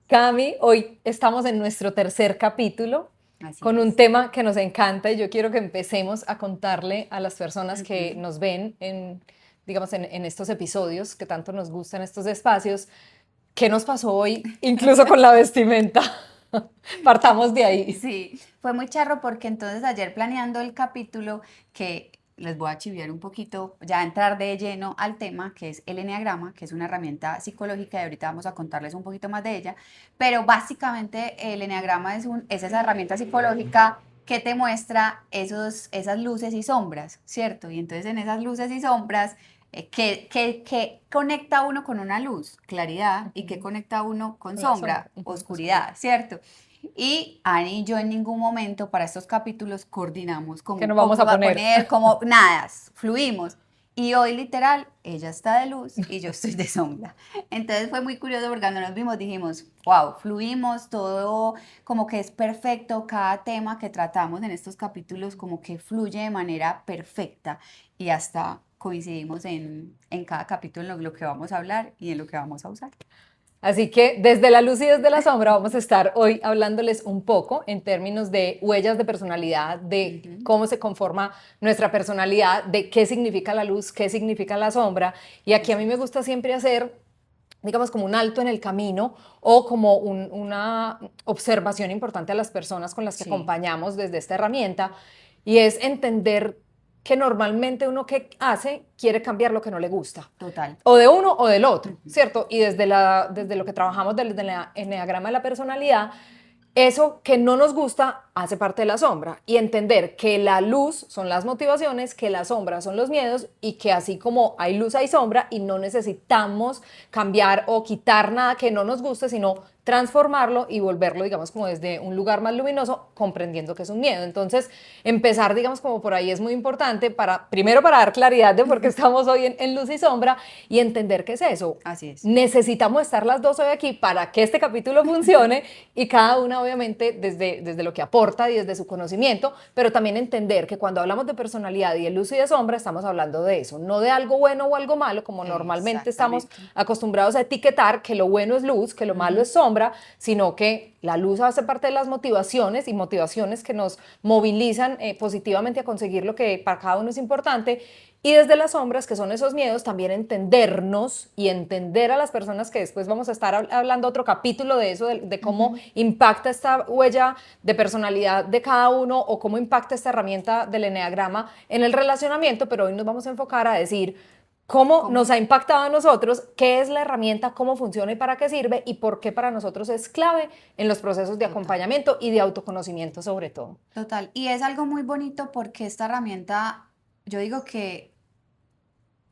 Cami, hoy estamos en nuestro tercer capítulo Así con un es. tema que nos encanta y yo quiero que empecemos a contarle a las personas que Ujú. nos ven en, digamos, en estos episodios que tanto nos gustan estos espacios, qué nos pasó hoy, incluso con la vestimenta. Partamos de ahí. Sí, fue muy charro porque entonces ayer planeando el capítulo que les voy a chiviar un poquito, ya entrar de lleno al tema, que es el eneagrama, que es una herramienta psicológica y ahorita vamos a contarles un poquito más de ella, pero básicamente el eneagrama es esa herramienta psicológica que te muestra esas luces y sombras, ¿cierto? Y entonces en esas luces y sombras, ¿qué conecta a uno con una luz? Claridad. ¿Y qué Ujú. conecta a uno con Con la sombra, sombra? ujú, oscuridad. Oscuridad, ¿cierto? Y Ani y yo en ningún momento para estos capítulos coordinamos ¿Qué como nos vamos cómo a iba a poner? poner, como nada, fluimos. Y hoy literal, ella está de luz y yo estoy de sombra. Entonces fue muy curioso porque cuando nos vimos dijimos, wow, fluimos, todo como que es perfecto, cada tema que tratamos en estos capítulos como que fluye de manera perfecta y hasta coincidimos en cada capítulo en lo que vamos a hablar y en lo que vamos a usar. Así que desde la luz y desde la sombra vamos a estar hoy hablándoles un poco en términos de huellas de personalidad, de Ujú. cómo se conforma nuestra personalidad, de qué significa la luz, qué significa la sombra. Y aquí a Así mí me es. gusta siempre hacer, digamos, como un alto en el camino o como una observación importante a las personas con las que Sí, acompañamos desde esta herramienta y es entender que normalmente uno que hace quiere cambiar lo que no le gusta total. o de uno o del otro, Ujú. ¿cierto? Y desde lo que trabajamos desde el enneagrama de la personalidad, eso que no nos gusta hace parte de la sombra y entender que la luz son las motivaciones, que la sombra son los miedos y que así como hay luz hay sombra y no necesitamos cambiar o quitar nada que no nos guste, sino transformarlo y volverlo, digamos, como desde un lugar más luminoso, comprendiendo que es un miedo. Entonces, empezar, digamos, como por ahí es muy importante para, primero para dar claridad de por qué estamos hoy en luz y sombra y entender qué es eso. Así es. Necesitamos estar las dos hoy aquí para que este capítulo funcione y cada una obviamente desde lo que aporta y desde su conocimiento, pero también entender que cuando hablamos de personalidad y de luz y de sombra estamos hablando de eso, no de algo bueno o algo malo, como normalmente estamos Exactamente. acostumbrados a etiquetar que lo bueno es luz, que lo malo Ujú. es sombra, sino que la luz hace parte de las motivaciones y motivaciones que nos movilizan positivamente a conseguir lo que para cada uno es importante y desde las sombras, que son esos miedos, también entendernos y entender a las personas que después vamos a estar hablando otro capítulo de eso, de cómo Ujú. impacta esta huella de personalidad de cada uno o cómo impacta esta herramienta del eneagrama en el relacionamiento, pero hoy nos vamos a enfocar a decir cómo nos ¿Cómo? ha impactado a nosotros, qué es la herramienta, cómo funciona y para qué sirve y por qué para nosotros es clave en los procesos de Total. acompañamiento y de autoconocimiento sobre todo. Total. Y es algo muy bonito porque esta herramienta, yo digo que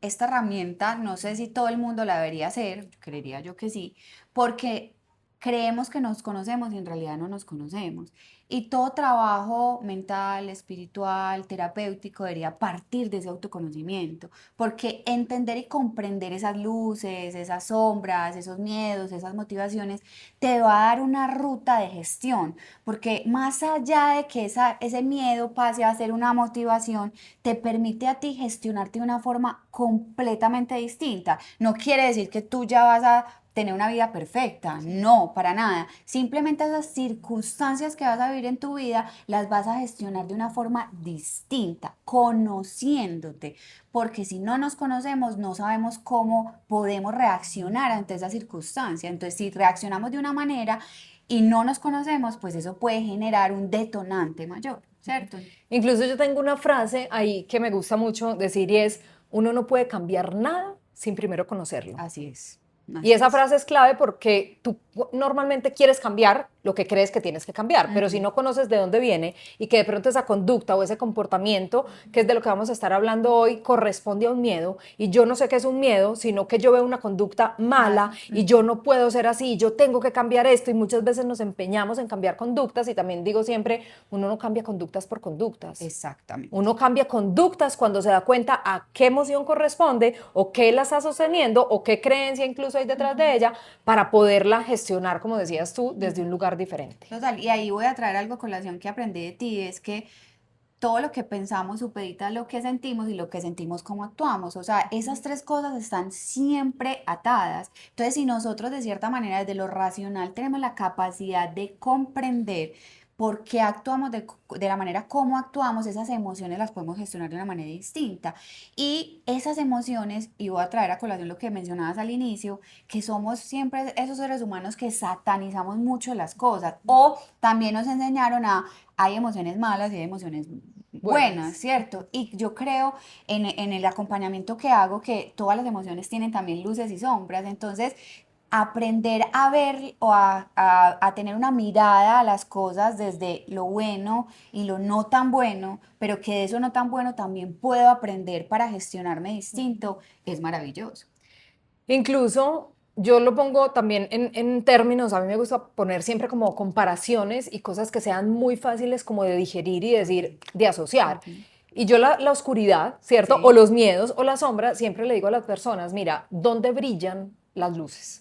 esta herramienta, no sé si todo el mundo la debería hacer, creería yo que sí, porque creemos que nos conocemos y en realidad no nos conocemos. Y todo trabajo mental, espiritual, terapéutico debería partir de ese autoconocimiento, porque entender y comprender esas luces, esas sombras, esos miedos, esas motivaciones, te va a dar una ruta de gestión, porque más allá de que ese miedo pase a ser una motivación, te permite a ti gestionarte de una forma completamente distinta. No quiere decir que tú ya vas a tener una vida perfecta, Sí. no, para nada. Simplemente esas circunstancias que vas a vivir en tu vida las vas a gestionar de una forma distinta, conociéndote, porque si no nos conocemos, no sabemos cómo podemos reaccionar ante esa circunstancia. Entonces, si reaccionamos de una manera y no nos conocemos, pues eso puede generar un detonante mayor, ¿cierto? Incluso yo tengo una frase ahí que me gusta mucho decir y es, uno no puede cambiar nada sin primero conocerlo. Así es, Y así esa es. frase es clave porque tú normalmente quieres cambiar lo que crees que tienes que cambiar, pero si Ujú. no conoces de dónde viene y que de pronto esa conducta o ese comportamiento, que es de lo que vamos a estar hablando hoy, corresponde a un miedo y yo no sé qué es un miedo, sino que yo veo una conducta mala Mala. y Ujú. yo no puedo ser así, yo tengo que cambiar esto y muchas veces nos empeñamos en cambiar conductas y también digo siempre, uno no cambia conductas por conductas. Exactamente. Uno cambia conductas cuando se da cuenta a qué emoción corresponde o qué la está sosteniendo o qué creencia incluso hay detrás de ella para poderla gestionar, como decías tú, desde un Ujú. lugar diferente. Total, y ahí voy a traer algo a colación que aprendí de ti, es que todo lo que pensamos supedita lo que sentimos y lo que sentimos cómo actuamos. O sea, esas tres cosas están siempre atadas. Entonces, si nosotros de cierta manera desde lo racional tenemos la capacidad de comprender por qué actuamos de la manera como actuamos, esas emociones las podemos gestionar de una manera distinta. Y esas emociones, y voy a traer a colación lo que mencionabas al inicio, que somos siempre esos seres humanos que satanizamos mucho las cosas, o también nos enseñaron a, hay emociones malas y hay emociones buenas, Buenas. ¿cierto? Y yo creo en el acompañamiento que hago que todas las emociones tienen también luces y sombras, entonces aprender a ver o a tener una mirada a las cosas desde lo bueno y lo no tan bueno, pero que de eso no tan bueno también puedo aprender para gestionarme distinto, es maravilloso. Incluso yo lo pongo también en términos, a mí me gusta poner siempre como comparaciones y cosas que sean muy fáciles como de digerir y decir, de asociar. Ujú. Y yo la oscuridad, ¿cierto? O Sí, los miedos o la sombra, siempre le digo a las personas, mira, ¿dónde brillan las luces?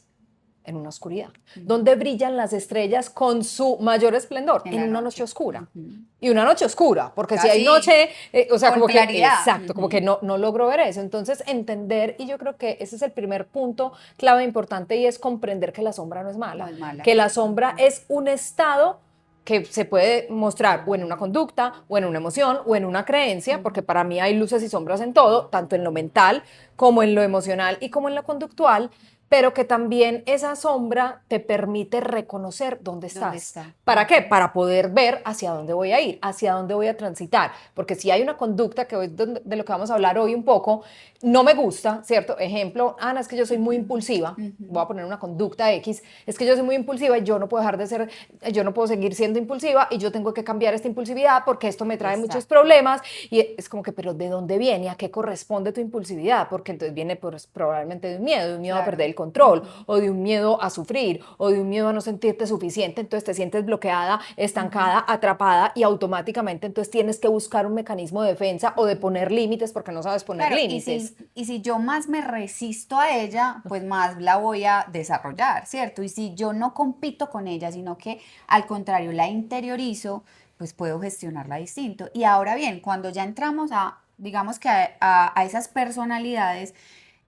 En una oscuridad. ¿Dónde ujú. brillan las estrellas con su mayor esplendor? En En la una noche noche. oscura. Ujú. Y una noche oscura, porque si hay Así, noche, o sea, con como que, claridad. exacto, como que Ujú. no logro ver eso. Entonces, entender, y yo creo que ese es el primer punto clave importante, y es comprender que la sombra no es No mala, es mala. que la sombra Ujú. es un estado que se puede mostrar o en una conducta, o en una emoción, o en una creencia, porque para mí hay luces y sombras en todo, tanto en lo mental como en lo emocional y como en lo conductual, pero que también esa sombra te permite reconocer dónde ¿Dónde estás. está? ¿Para qué? Para poder ver hacia dónde voy a ir, hacia dónde voy a transitar. Porque si hay una conducta, que es de lo que vamos a hablar hoy un poco, no me gusta, ¿cierto? Ejemplo, Ana, es que yo soy muy impulsiva. Voy Ujú. a poner una conducta X, es que yo soy muy impulsiva y yo no puedo dejar de ser, yo no puedo seguir siendo impulsiva y yo tengo que cambiar esta impulsividad porque esto me trae muchos Exacto. problemas. Y es como que, pero ¿de dónde viene? ¿A qué corresponde tu impulsividad? Porque entonces viene pues, probablemente de un miedo a perder Claro. el control, Ujú. o de un miedo a sufrir, o de un miedo a no sentirte suficiente, entonces te sientes bloqueada, Ujú. estancada, atrapada, y automáticamente entonces tienes que buscar un mecanismo de defensa o de Ujú. poner límites porque no sabes poner Claro, límites. y si yo más me resisto a ella, pues más la voy a desarrollar, ¿cierto? Y si yo no compito con ella, sino que al contrario la interiorizo, pues puedo gestionarla distinto. Y ahora bien, cuando ya entramos a, digamos que a esas personalidades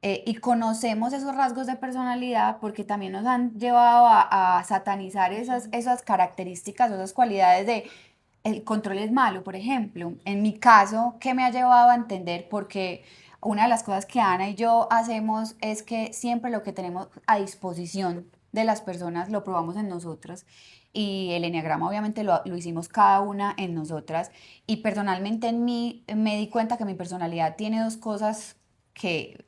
y conocemos esos rasgos de personalidad, porque también nos han llevado a satanizar esas características o esas cualidades de el control es malo, por ejemplo. En mi caso, ¿qué me ha llevado a entender? Porque una de las cosas que Ana y yo hacemos es que siempre lo que tenemos a disposición de las personas lo probamos en nosotras. Y el enneagrama obviamente lo hicimos cada una en nosotras. Y personalmente en mí me di cuenta que mi personalidad tiene dos cosas que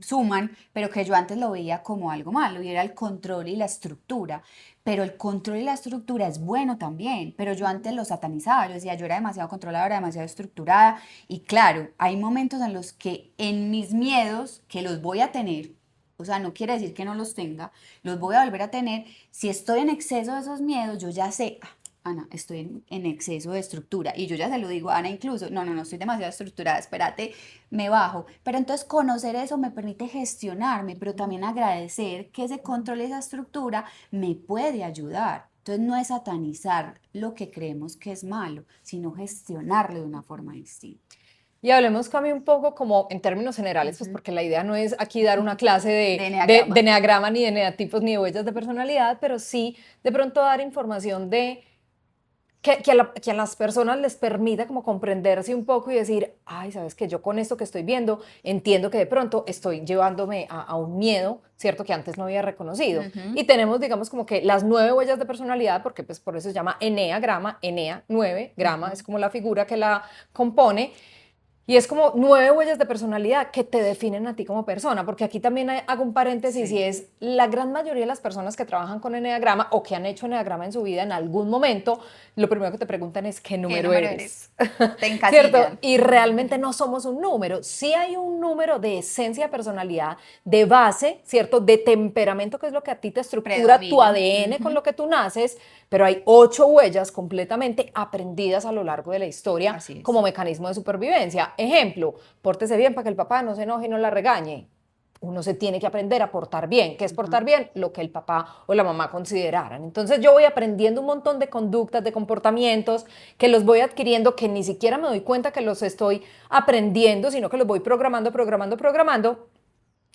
suman, pero que yo antes lo veía como algo malo, y era el control y la estructura. Pero el control y la estructura es bueno también, pero yo antes lo satanizaba, yo decía, yo era demasiado controladora, demasiado estructurada, y claro, hay momentos en los que en mis miedos, que los voy a tener, o sea, no quiere decir que no los tenga, los voy a volver a tener, si estoy en exceso de esos miedos, yo ya sé, "Ah, Ana, estoy en exceso de estructura", y yo ya se lo digo a Ana incluso, no, estoy demasiado estructurada, espérate, me bajo. Pero entonces conocer eso me permite gestionarme, pero también agradecer que ese control y esa estructura me puede ayudar. Entonces no es satanizar lo que creemos que es malo, sino gestionarlo de una forma distinta. Y hablemos, Cami, un poco como en términos generales, pues Ujú. porque la idea no es aquí dar una clase De de enneagrama. enneagrama, ni de eneatipos, ni de huellas de personalidad, pero sí de pronto dar información de que a las personas les permita como comprenderse un poco y decir, ay, sabes que yo con esto que estoy viendo entiendo que de pronto estoy llevándome a un miedo, ¿cierto? Que antes no había reconocido. Ujú. Y tenemos, digamos, como que las 9 huellas de personalidad, porque pues por eso se llama eneagrama, enea, 9, grama, es Ujú. como la figura que la compone. Y es como 9 huellas de personalidad que te definen a ti como persona, porque aquí también hago un paréntesis, y Sí. es la gran mayoría de las personas que trabajan con eneagrama o que han hecho eneagrama en su vida en algún momento, lo primero que te preguntan es ¿qué ¿Qué número número eres? eres? Te ¿Cierto? encasillan. Y realmente no somos un número, sí hay un número de esencia de personalidad, de base, ¿cierto? De temperamento, que es lo que a ti te estructura tu Predomina. ADN con Ujú. lo que tú naces, pero hay 8 huellas completamente aprendidas a lo largo de la historia Así es. como mecanismo de supervivencia. Ejemplo, pórtese bien para que el papá no se enoje y no la regañe. uno se tiene que aprender a portar bien. ¿Qué es portar bien? Lo que el papá o la mamá consideraran. Entonces yo voy aprendiendo un montón de conductas, de comportamientos que los voy adquiriendo, que ni siquiera me doy cuenta que los estoy aprendiendo, sino que los voy programando,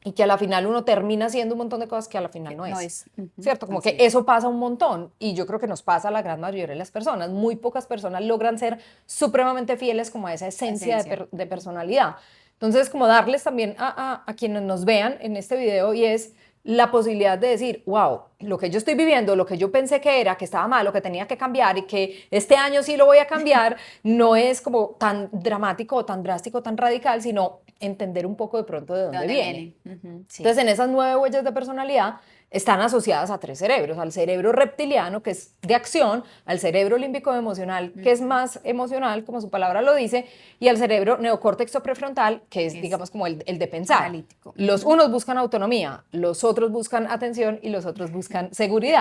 y que a la final uno termina haciendo un montón de cosas que a la final no No es. es. ¿Cierto? Como Así que es. eso pasa un montón y yo creo que nos pasa a la gran mayoría de las personas. Muy pocas personas logran ser supremamente fieles como a esa esencia Esencia. de personalidad. Entonces, como darles también a quienes nos vean en este video y es la posibilidad de decir, wow, lo que yo estoy viviendo, lo que yo pensé que era, que estaba mal, lo que tenía que cambiar y que este año sí lo voy a cambiar, no es como tan dramático o tan drástico, tan radical, sino entender un poco de pronto de ¿De dónde dónde viene. viene? Sí. Entonces, en esas 9 huellas de personalidad están asociadas a 3 cerebros, al cerebro reptiliano, que es de acción, al cerebro límbico emocional, que es más emocional, como su palabra lo dice, y al cerebro neocórtex o prefrontal, que es, Es digamos, como el de pensar. analítico. Los unos buscan autonomía, los otros buscan atención y los otros buscan seguridad.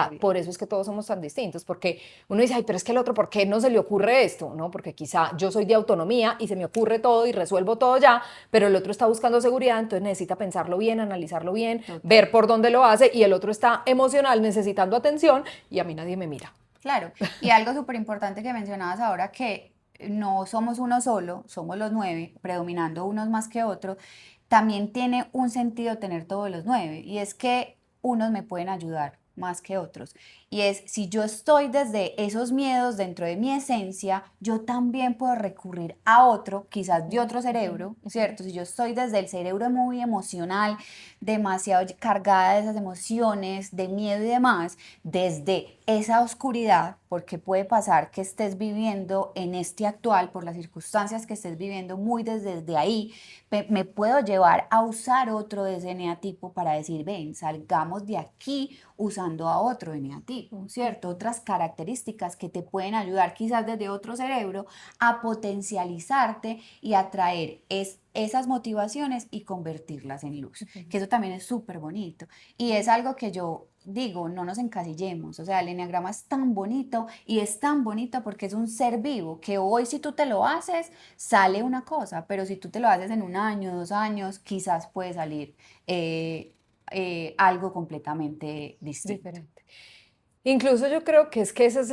Seguridad. Por eso es que todos somos tan distintos, porque uno dice, ay, pero es que el otro, ¿por qué no se le ocurre esto? ¿No? Porque quizá yo soy de autonomía y se me ocurre todo y resuelvo todo ya, pero el otro está buscando seguridad, entonces necesita pensarlo bien, analizarlo bien, Total. ver por dónde lo hace, y el otro está emocional, necesitando atención, y a mí nadie me mira. Claro, y algo súper importante que mencionabas ahora, que no somos uno solo, somos los 9, predominando unos más que otros, también tiene un sentido tener todos los 9, y es que unos me pueden ayudar más que otros. Y es, si yo estoy desde esos miedos dentro de mi esencia, yo también puedo recurrir a otro, quizás de otro cerebro, ¿cierto? Si yo estoy desde el cerebro muy emocional, demasiado cargada de esas emociones, de miedo y demás, desde esa oscuridad, porque puede pasar que estés viviendo en este actual, por las circunstancias que estés viviendo, muy desde ahí, me puedo llevar a usar otro de ese eneatipo para decir, ven, salgamos de aquí usando a otro eneatipo, ¿cierto? Otras características que te pueden ayudar quizás desde otro cerebro a potencializarte y atraer esas motivaciones y convertirlas en luz, que eso también es súper bonito. Y es algo que yo digo, no nos encasillemos, o sea, el eneagrama es tan bonito y es tan bonito porque es un ser vivo que hoy si tú te lo haces, sale una cosa, pero si tú te lo haces en 1 año, 2 años, quizás puede salir algo completamente distinto. Diferente. Incluso yo creo que esa es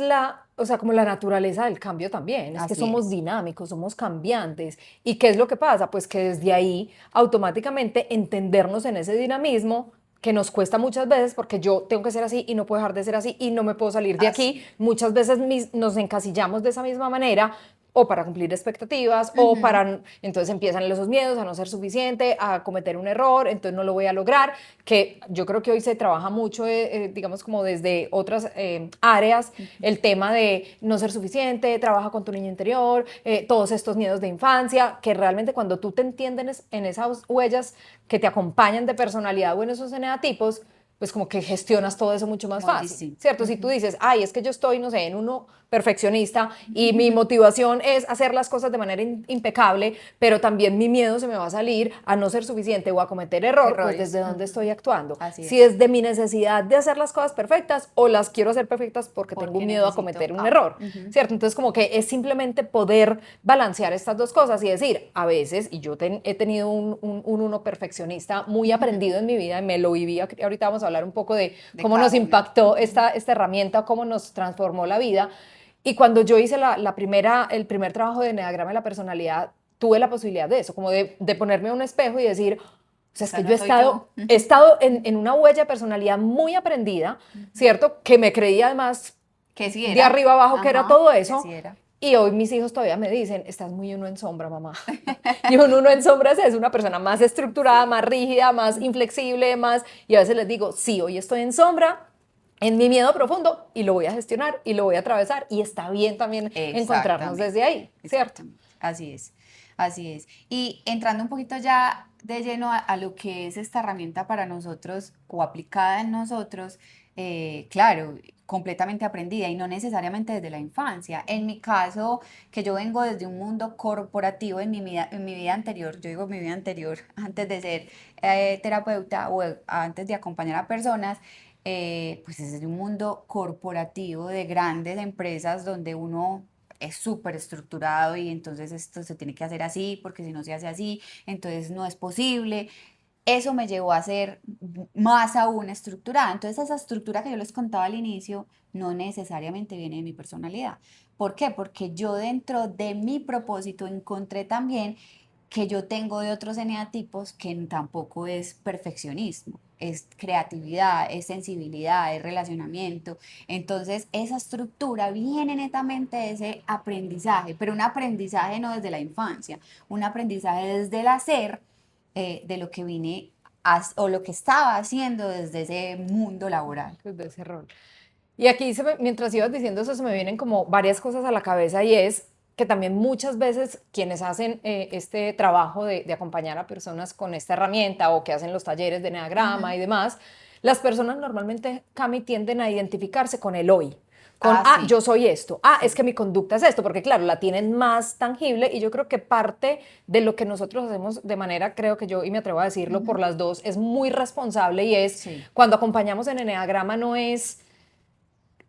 o sea, como la naturaleza del cambio también, es que Así somos es. dinámicos, somos cambiantes. ¿Y qué es lo que pasa? Pues que desde ahí automáticamente entendernos en ese dinamismo que nos cuesta muchas veces porque yo tengo que ser así y no puedo dejar de ser así y no me puedo salir de aquí. Así. Muchas veces nos encasillamos de esa misma manera o para cumplir expectativas o Ujú. para, entonces empiezan esos miedos a no ser suficiente, a cometer un error, entonces no lo voy a lograr, que yo creo que hoy se trabaja mucho, digamos como desde otras áreas, el tema de no ser suficiente, trabaja con tu niño interior, todos estos miedos de infancia, que realmente cuando tú te entiendes en esas huellas que te acompañan de personalidad o en esos eneatipos, pues como que gestionas todo eso mucho más Muy fácil, distinto. ¿cierto? Si tú dices, ay, es que yo estoy, no sé, en uno perfeccionista y mi motivación es hacer las cosas de manera impecable, pero también mi miedo se me va a salir a no ser suficiente o a cometer error, pues Errores. desde dónde estoy actuando. Así Si es. es de mi necesidad de hacer las cosas perfectas o las quiero hacer perfectas porque tengo Porque miedo a necesito cometer un A. error, ¿cierto? Entonces como que es simplemente poder balancear estas dos cosas y decir, a veces, y yo he tenido un uno perfeccionista muy aprendido en mi vida, y me lo viví, ahorita vamos a hablar un poco de De cómo cada nos uno. impactó esta herramienta, cómo nos transformó la vida. Y cuando yo hice el primer trabajo de Enneagrama de la personalidad, tuve la posibilidad de eso, como de ponerme a un espejo y decir, o sea, es Esta que yo no soy yo. he estado en una huella de personalidad muy aprendida, ¿cierto? Que me creía además Que sí de era. arriba abajo que era Ajá, todo que eso. sí era. Y hoy mis hijos todavía me dicen, estás muy uno en sombra, mamá. Y un uno en sombra es una persona más estructurada, Sí. más rígida, más inflexible, más... Y a veces les digo, sí, hoy estoy en sombra, en mi miedo profundo, y lo voy a gestionar, y lo voy a atravesar, y está bien también encontrarnos Exactamente. desde ahí, ¿cierto? Exactamente. Así es. Así es. Y entrando un poquito ya de lleno a lo que es esta herramienta para nosotros o aplicada en nosotros, claro, completamente aprendida y no necesariamente desde la infancia. En mi caso, que yo vengo desde un mundo corporativo en mi vida anterior, yo digo mi vida anterior, antes de ser terapeuta o antes de acompañar a personas, pues es de un mundo corporativo de grandes empresas donde uno es súper estructurado y entonces esto se tiene que hacer así porque si no se hace así, entonces no es posible. eso me llevó a ser más aún estructurada. Entonces, esa estructura que yo les contaba al inicio no necesariamente viene de mi personalidad. ¿Por qué? Porque yo dentro de mi propósito encontré también que yo tengo de otros eneatipos que tampoco es perfeccionismo, es creatividad, es sensibilidad, es relacionamiento. Entonces, esa estructura viene netamente de ese aprendizaje, pero un aprendizaje no desde la infancia, un aprendizaje desde el hacer, de lo que vine o lo que estaba haciendo desde ese mundo laboral. De ese rol. Y aquí, mientras ibas diciendo eso, se me vienen como varias cosas a la cabeza y es que también muchas veces quienes hacen este trabajo de acompañar a personas con esta herramienta o que hacen los talleres de eneagrama y demás, las personas normalmente, Cami, tienden a identificarse con el hoy. Con, Sí. yo soy esto, es que mi conducta es esto, porque claro, la tienen más tangible y yo creo que parte de lo que nosotros hacemos de manera, creo que yo, y me atrevo a decirlo por las dos, es muy responsable y es cuando acompañamos en eneagrama no es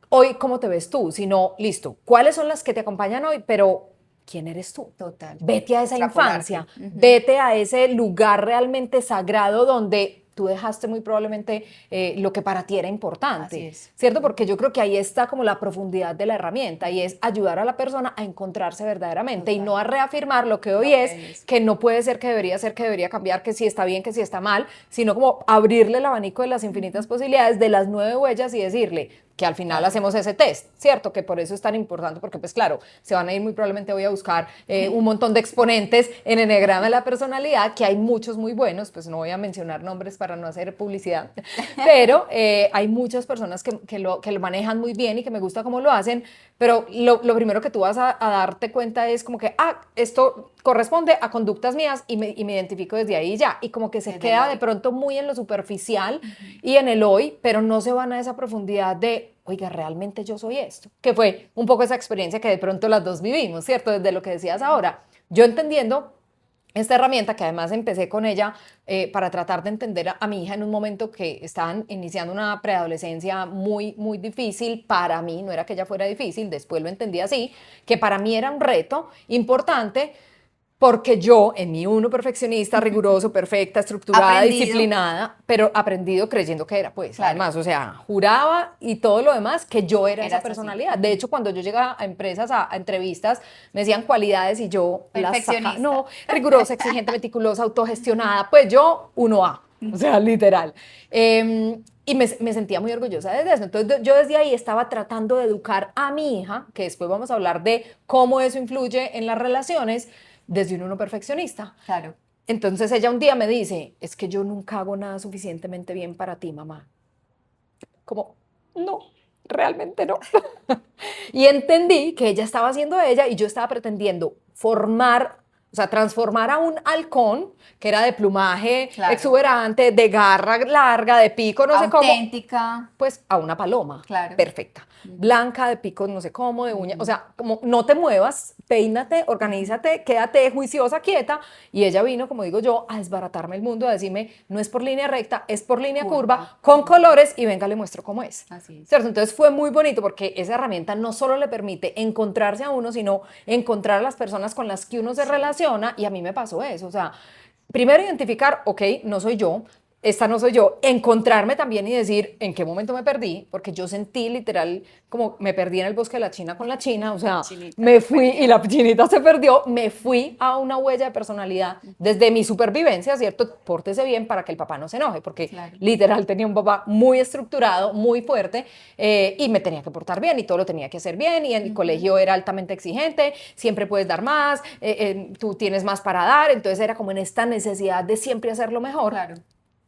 hoy cómo te ves tú, sino, listo, ¿cuáles son las que te acompañan hoy? Pero, ¿quién eres tú? Total. Vete a esa infancia, vete a ese lugar realmente sagrado donde tú dejaste muy probablemente lo que para ti era importante, ¿cierto? Porque yo creo que ahí está como la profundidad de la herramienta y es ayudar a la persona a encontrarse verdaderamente y no a reafirmar lo que hoy es, que no puede ser, que debería cambiar, que si está bien, que si está mal, sino como abrirle el abanico de las infinitas posibilidades de las 9 huellas y decirle, que al final hacemos ese test, ¿cierto? Que por eso es tan importante, porque pues claro, se van a ir muy probablemente voy a buscar un montón de exponentes en Eneagrama de la personalidad, que hay muchos muy buenos, pues no voy a mencionar nombres para no hacer publicidad, pero hay muchas personas que lo manejan muy bien y que me gusta cómo lo hacen, pero lo primero que tú vas a darte cuenta es como que, esto corresponde a conductas mías y me identifico desde ahí ya, y como que se queda de pronto muy en lo superficial y en el hoy, pero no se van a esa profundidad de, oiga, realmente yo soy esto, que fue un poco esa experiencia que de pronto las dos vivimos, ¿cierto? Desde lo que decías ahora, yo entendiendo esta herramienta, que además empecé con ella para tratar de entender a mi hija en un momento que estaban iniciando una preadolescencia muy, muy difícil para mí, no era que ella fuera difícil, después lo entendí así, que para mí era un reto importante, porque yo, en mi uno perfeccionista, riguroso, perfecta, estructurada, disciplinada, pero aprendido creyendo que era, pues, además, o sea, juraba y todo lo demás que yo era esa personalidad. Así. De hecho, cuando yo llegaba a empresas, a entrevistas, me decían cualidades y yo las sacaba. No, rigurosa, exigente, meticulosa, autogestionada, pues yo, 1A, o sea, literal. Y me sentía muy orgullosa desde eso. Entonces yo desde ahí estaba tratando de educar a mi hija, que después vamos a hablar de cómo eso influye en las relaciones, desde un uno perfeccionista. Claro. Entonces ella un día me dice, es que yo nunca hago nada suficientemente bien para ti, mamá. Como, no, realmente no. Y entendí que ella estaba haciendo ella y yo estaba pretendiendo formar, o sea, transformar a un halcón que era de plumaje exuberante, de garra larga, de pico, no sé cómo. Auténtica. Pues a una paloma. Perfecta. Blanca, de pico, no sé cómo, de uña. O sea, como no te muevas, peínate, organízate, quédate juiciosa, quieta. Y ella vino, como digo yo, a desbaratarme el mundo, a decirme, no es por línea recta, es por línea curva, con colores, y venga, le muestro cómo es. Así es. ¿Cierto? Entonces fue muy bonito porque esa herramienta no solo le permite encontrarse a uno, sino encontrar a las personas con las que uno se relaciona, y a mí me pasó eso. O sea, primero identificar, ok, no soy yo, esta no soy yo, encontrarme también y decir en qué momento me perdí, porque yo sentí literal como me perdí en el bosque de la China con la China, o sea, me fui y la chinita se perdió, me fui a una huella de personalidad desde mi supervivencia, ¿cierto? Pórtese bien para que el papá no se enoje, porque literal tenía un papá muy estructurado, muy fuerte, y me tenía que portar bien y todo lo tenía que hacer bien, y en el colegio era altamente exigente, siempre puedes dar más, tú tienes más para dar, entonces era como en esta necesidad de siempre hacerlo mejor.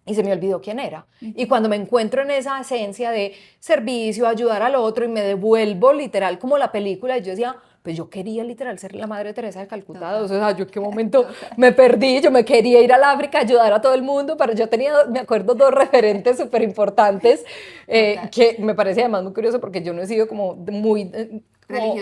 Y se me olvidó quién era. Y cuando me encuentro en esa esencia de servicio, ayudar al otro, y me devuelvo literal como la película, y yo decía, pues yo quería literal ser la Madre Teresa de Calcuta. O sea, yo en qué momento me perdí, yo me quería ir al África, ayudar a todo el mundo, pero yo tenía, me acuerdo, dos referentes súper importantes, que me parece además muy curioso porque yo no he sido como muy...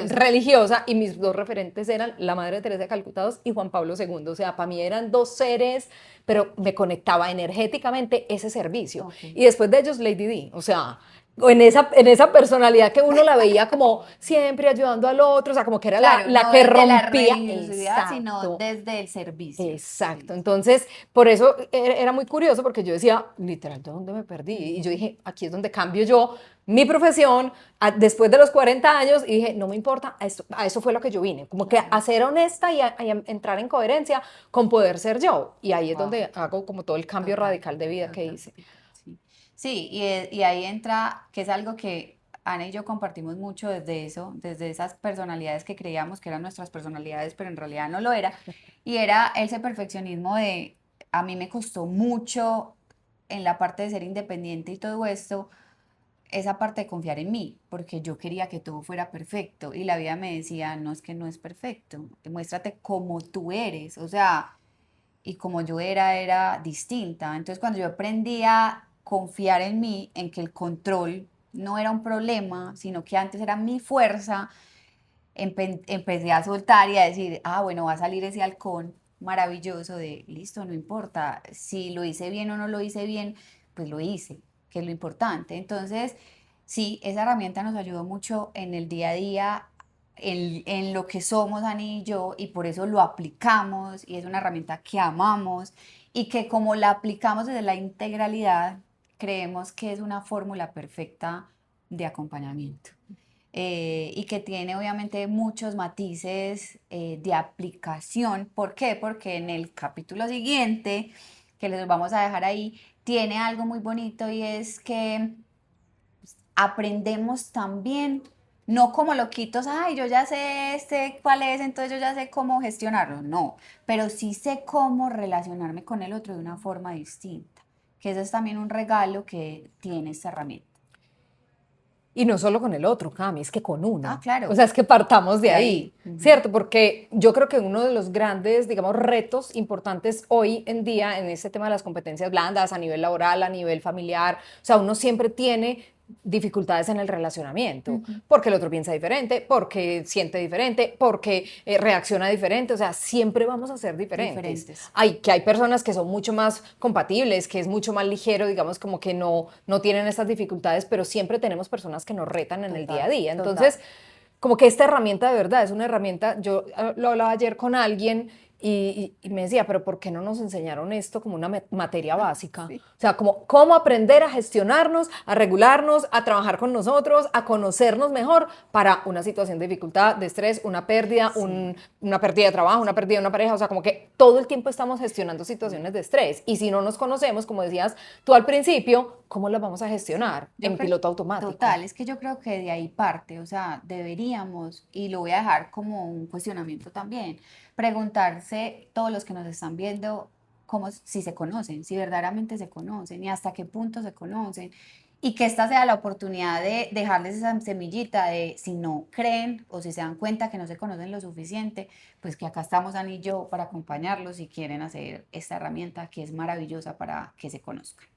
religiosa, y mis dos referentes eran la Madre Teresa de Calcuta y Juan Pablo II. O sea, para mí eran dos seres, pero me conectaba energéticamente ese servicio. Y después de ellos, Lady Di. O sea, o en esa personalidad que uno la veía como siempre ayudando al otro, o sea, como que era Claro, la no que desde la rompía. religiosidad, sino Exacto. desde el servicio. Exacto, Sí. entonces por eso era muy curioso porque yo decía, literal, ¿de dónde me perdí? Y yo Ujú. dije, aquí es donde cambio yo mi profesión después de los 40 años y dije, no me importa, a eso fue lo que yo vine, como que Claro. a ser honesta y a entrar en coherencia con poder ser yo. Y ahí es Wow. donde hago como todo el cambio Total, radical de vida que total. hice. Sí, sí y ahí entra, que es algo que Ana y yo compartimos mucho desde eso, desde esas personalidades que creíamos que eran nuestras personalidades, pero en realidad no lo era. Y era ese perfeccionismo de, a mí me costó mucho en la parte de ser independiente y todo esto, esa parte de confiar en mí, porque yo quería que todo fuera perfecto y la vida me decía, no es que no es perfecto, muéstrate como tú eres, o sea, y como yo era distinta. Entonces, cuando yo aprendí a confiar en mí, en que el control no era un problema, sino que antes era mi fuerza, empecé a soltar y a decir, ah, bueno, va a salir ese halcón maravilloso de, listo, no importa, si lo hice bien o no lo hice bien, pues lo hice, que es lo importante. Entonces, sí, esa herramienta nos ayudó mucho en el día a día, en lo que somos Ani y yo, y por eso lo aplicamos, y es una herramienta que amamos, y que como la aplicamos desde la integralidad, creemos que es una fórmula perfecta de acompañamiento. Y que tiene obviamente muchos matices de aplicación. ¿Por qué? Porque en el capítulo siguiente, que les vamos a dejar ahí, tiene algo muy bonito y es que aprendemos también, no como loquitos, ay, yo ya sé este cuál es, entonces yo ya sé cómo gestionarlo, no, pero sí sé cómo relacionarme con el otro de una forma distinta, que eso es también un regalo que tiene esta herramienta. Y no solo con el otro, Cami, es que con Ah, uno. O claro, sea, es que partamos de de ahí, ahí. Ujú. ¿cierto? Porque yo creo que uno de los grandes, digamos, retos importantes hoy en día en este tema de las competencias blandas a nivel laboral, a nivel familiar, o sea, uno siempre tiene dificultades en el relacionamiento, Ujú. porque el otro piensa diferente, porque siente diferente, porque reacciona diferente, o sea, siempre vamos a ser diferentes. Diferentes. Hay personas que son mucho más compatibles, que es mucho más ligero, digamos, como que no tienen estas dificultades, pero siempre tenemos personas que nos retan en el día a Total, día. total. Entonces, como que esta herramienta de verdad es una herramienta, yo lo hablaba ayer con alguien y me decía, pero ¿por qué no nos enseñaron esto como una materia básica? Sí. O sea, como cómo aprender a gestionarnos, a regularnos, a trabajar con nosotros, a conocernos mejor para una situación de dificultad, de estrés, una pérdida, Sí, una pérdida de trabajo, una sí, pérdida de una pareja. O sea, como que todo el tiempo estamos gestionando sí. situaciones de estrés. Y si no nos conocemos, como decías tú al principio, ¿cómo las vamos a Sí, gestionar? yo En creo, piloto automático. total, es que yo creo que de ahí parte, o sea, deberíamos, y lo voy a dejar como un cuestionamiento también, preguntarse todos los que nos están viendo cómo, si se conocen, si verdaderamente se conocen y hasta qué punto se conocen, y que esta sea la oportunidad de dejarles esa semillita de si no creen o si se dan cuenta que no se conocen lo suficiente, pues que acá estamos Ani y yo para acompañarlos si quieren hacer esta herramienta que es maravillosa para que se conozcan.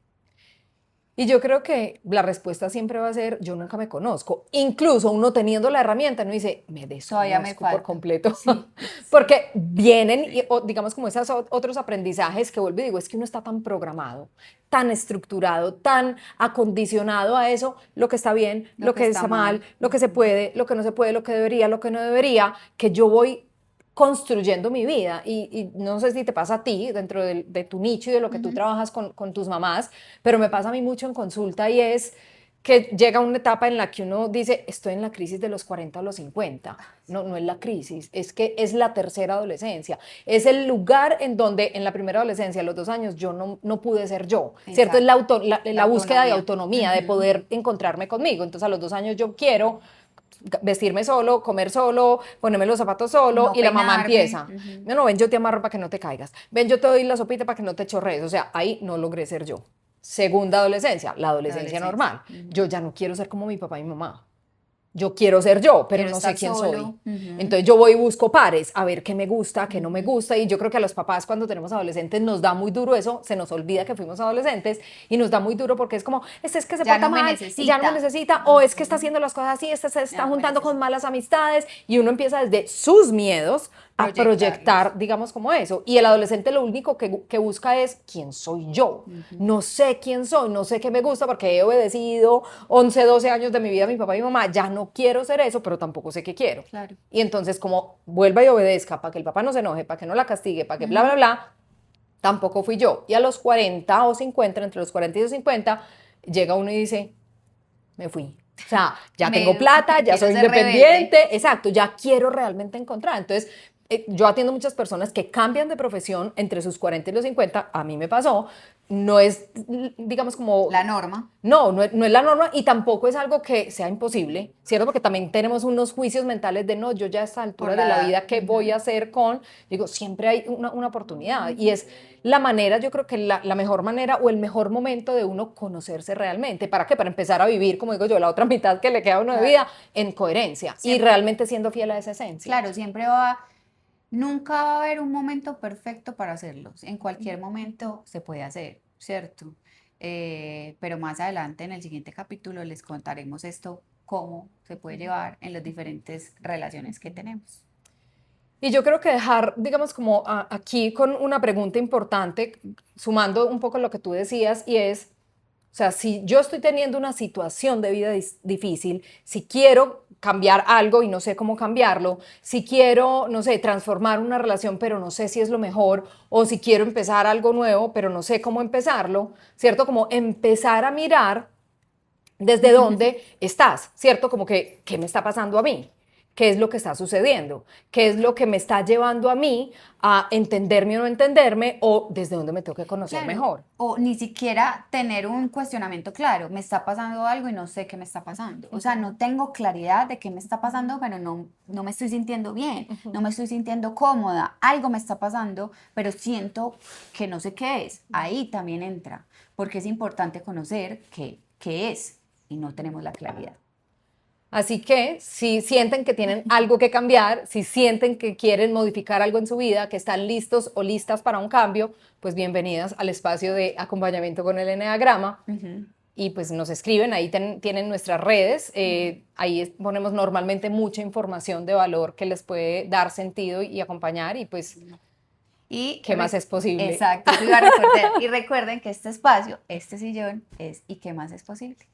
Y yo creo que la respuesta siempre va a ser, yo nunca me conozco. Incluso uno teniendo la herramienta, no dice, me Todavía me desconozco por falta. completo. Sí, sí, Porque vienen, sí. digamos, como esos otros aprendizajes que vuelvo y digo, es que uno está tan programado, tan estructurado, tan acondicionado a eso, lo que está bien, Lo lo que que está está mal, mal. lo que se Ujú. puede, lo que no se puede, lo que debería, lo que no debería, que yo voy construyendo mi vida. Y no sé si te pasa a ti, dentro de tu nicho y de lo que tú Ujú. trabajas con tus mamás, pero me pasa a mí mucho en consulta y es que llega una etapa en la que uno dice, estoy en la crisis de los 40 a los 50. No, no es la crisis, es que es la tercera adolescencia. Es el lugar en donde en la primera adolescencia, a los 2 años, yo no pude ser yo, ¿cierto? Es Exacto. La la búsqueda de autonomía. autonomía, de Ujú. poder encontrarme conmigo. Entonces, a los 2 años yo quiero vestirme solo, comer solo, ponerme los zapatos solo No y la mamá peinarme. empieza, Ujú. no, no, ven, yo te amarro para que no te caigas, ven, yo te doy la sopita para que no te chorrees, o sea, ahí no logré ser yo. Segunda adolescencia, la La adolescencia adolescencia. normal, Ujú. yo ya no quiero ser como mi papá y mi mamá. yo quiero ser yo, pero Quiero no sé estar quién solo. soy. Ujú. Entonces yo voy y busco pares, a ver qué me gusta, qué no me gusta, y yo creo que a los papás cuando tenemos adolescentes nos da muy duro eso, se nos olvida que fuimos adolescentes y nos da muy duro porque es como, este es que se Ya porta no me mal, ya no me necesita. necesita, o es que está haciendo las cosas así, este se Ya está no me juntando con necesita. malas amistades, y uno empieza desde sus miedos a Proyectarlos. proyectar, digamos, como eso. Y el adolescente lo único que busca es quién soy yo. No sé quién soy, no sé qué me gusta porque he obedecido 11 12 años de mi vida a mi papá y mi mamá, ya no quiero ser eso, pero tampoco sé qué quiero. Claro. Y entonces como vuelva y obedezca para que el papá no se enoje, para que no la castigue, para que bla, bla, bla, tampoco fui yo. Y a los 40 o 50, entre los 40 y los 50, llega uno y dice, me fui. O sea, ya tengo Me plata, ya quiero soy ser rebelde. independiente, exacto, ya quiero realmente encontrar. Entonces, yo atiendo muchas personas que cambian de profesión entre sus 40 y los 50, a mí me pasó, no es, digamos, como La norma. no es la norma y tampoco es algo que sea imposible, ¿cierto? Porque también tenemos unos juicios mentales de no, yo ya a esta Por altura de la la edad. vida, ¿qué voy a hacer con? Digo, siempre hay una oportunidad y es la manera, yo creo que la mejor manera o el mejor momento de uno conocerse realmente. ¿Para qué? Para empezar a vivir, como digo yo, la otra mitad que le queda a uno de Claro. vida en coherencia y Siempre, realmente siendo fiel a esa esencia. claro, nunca va a haber un momento perfecto para hacerlos. En cualquier momento se puede hacer, ¿cierto? Pero más adelante en el siguiente capítulo les contaremos esto, cómo se puede llevar en las diferentes relaciones que tenemos. Y yo creo que dejar, digamos, como aquí con una pregunta importante, sumando un poco lo que tú decías, y es, o sea, si yo estoy teniendo una situación de vida difícil, si quiero cambiar algo y no sé cómo cambiarlo, si quiero, no sé, transformar una relación, pero no sé si es lo mejor, o si quiero empezar algo nuevo, pero no sé cómo empezarlo, ¿cierto? Como empezar a mirar desde dónde estás, ¿cierto? Como que, ¿qué me está pasando a mí? ¿Qué es lo que está sucediendo? ¿Qué es lo que me está llevando a mí a entenderme o no entenderme? ¿O desde dónde me tengo que conocer Claro, mejor? o ni siquiera tener un cuestionamiento claro, me está pasando algo y no sé qué me está pasando. O sea, no tengo claridad de qué me está pasando, pero no me estoy sintiendo bien, no me estoy sintiendo cómoda, algo me está pasando, pero siento que no sé qué es. Ahí también entra, porque es importante conocer qué es y no tenemos la claridad. Así que si sienten que tienen algo que cambiar, si sienten que quieren modificar algo en su vida, que están listos o listas para un cambio, pues bienvenidas al espacio de acompañamiento con el Eneagrama. Ujú. Y pues nos escriben, ahí tienen nuestras redes, ahí ponemos normalmente mucha información de valor que les puede dar sentido y acompañar y pues, Y ¿qué más es posible? exacto, eso iba a recordar. Y recuerden que este espacio, este sillón es ¿y qué más es posible?